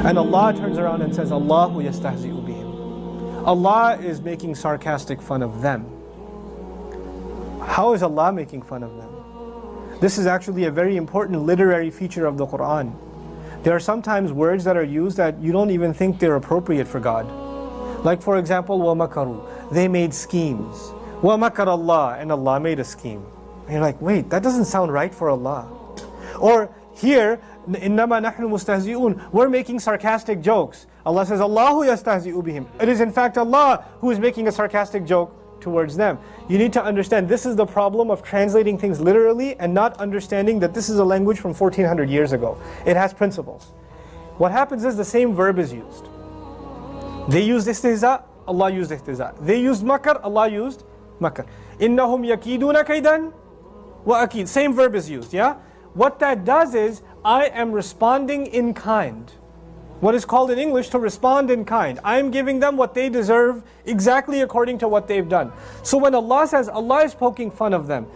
And Allah turns around and says, Allahu yastahzi'u bihim. Allah is making sarcastic fun of them. How is Allah making fun of them? This is actually a very important literary feature of the Quran. There are sometimes words that are used that you don't even think they're appropriate for God. Like for example, وَمَكَرُوا. They made schemes. وَمَكَرَ اللَّهِ. And Allah made a scheme. And you're like, wait, that doesn't sound right for Allah. Or here, إِنَّمَا نَحْنُ مُسْتَهْزِئُونَ. We're making sarcastic jokes. Allah says, Allahu yastahzi'u bihim. It is in fact Allah who is making a sarcastic joke towards them. You need to understand, this is the problem of translating things literally and not understanding that this is a language from 1400 years ago. It has principles. What happens is the same verb is used. They used istihza, Allah used istihza. They used makar, Allah used makar. إِنَّهُمْ يَكِيدُونَ كَيْدًا وَأَكِيد. Same verb is used, yeah? What that does is, I am responding in kind. What is called in English to respond in kind. I am giving them what they deserve exactly according to what they've done. So when Allah says Allah is poking fun of them,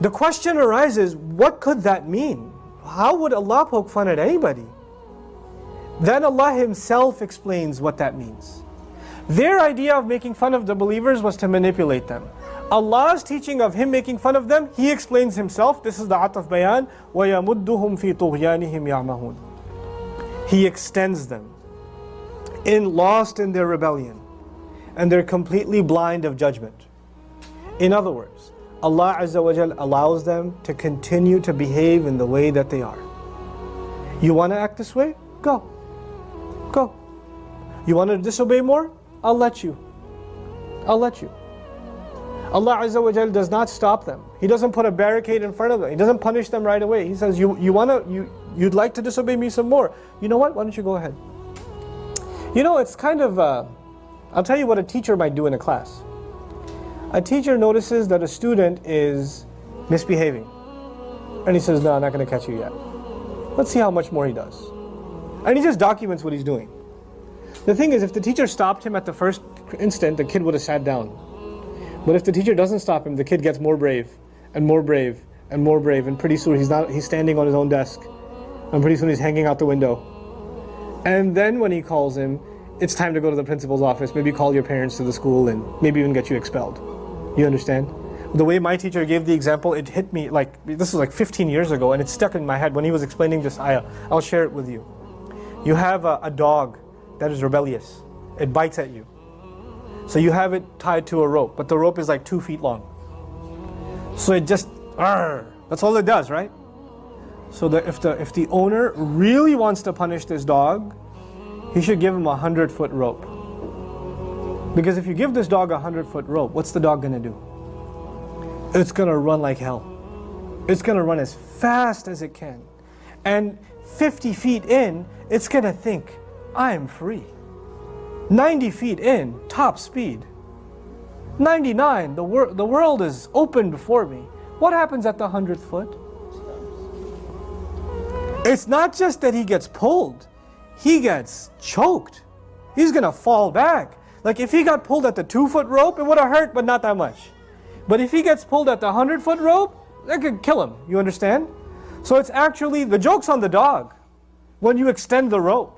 the question arises, what could that mean? How would Allah poke fun at anybody? Then Allah Himself explains what that means. Their idea of making fun of the believers was to manipulate them. Allah's teaching of Him making fun of them, He explains Himself. This is the ataf bayan. وَيَمُدُّهُمْ فِي طُغْيَانِهِمْ يَعْمَهُونَ. He extends them, lost in their rebellion, and they're completely blind of judgment. In other words, Allah Azza wa Jal allows them to continue to behave in the way that they are. You want to act this way? Go. Go. You want to disobey more? I'll let you. I'll let you. Allah Azza wa Jal does not stop them. He doesn't put a barricade in front of them. He doesn't punish them right away. He says, you'd like to disobey me some more. You know what? Why don't you go ahead? You know, it's kind of, I'll tell you what a teacher might do in a class. A teacher notices that a student is misbehaving. And he says, no, I'm not going to catch you yet. Let's see how much more he does. And he just documents what he's doing. The thing is, if the teacher stopped him at the first instant, the kid would have sat down. But if the teacher doesn't stop him, the kid gets more brave, and more brave, and more brave, and pretty soon he's standing on his own desk, and pretty soon he's hanging out the window. And then when he calls him, it's time to go to the principal's office, maybe call your parents to the school, and maybe even get you expelled. You understand? The way my teacher gave the example, it hit me like, this was like 15 years ago, and it stuck in my head when he was explaining this ayah. I'll share it with you. You have a dog that is rebellious. It bites at you. So you have it tied to a rope, but the rope is like 2 feet long. So it just, that's all it does, right? So that if the owner really wants to punish this dog, he should give him a 100-foot rope. Because if you give this dog a 100-foot rope, what's the dog gonna do? It's gonna run like hell. It's gonna run as fast as it can. And 50 feet in, it's gonna think, I am free. 90 feet in, top speed. 99, the world is open before me. What happens at the 100th foot? It's not just that he gets pulled, he gets choked. He's gonna fall back. Like if he got pulled at the 2-foot rope, it would have hurt, but not that much. But if he gets pulled at the 100-foot rope, that could kill him, you understand? So it's actually, the joke's on the dog when you extend the rope.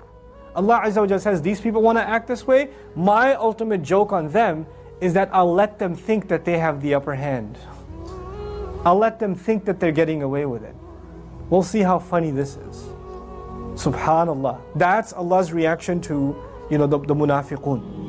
Allah Azza wa Jalla says, these people want to act this way. My ultimate joke on them is that I'll let them think that they have the upper hand. I'll let them think that they're getting away with it. We'll see how funny this is. Subhanallah. That's Allah's reaction to, the munafiqun.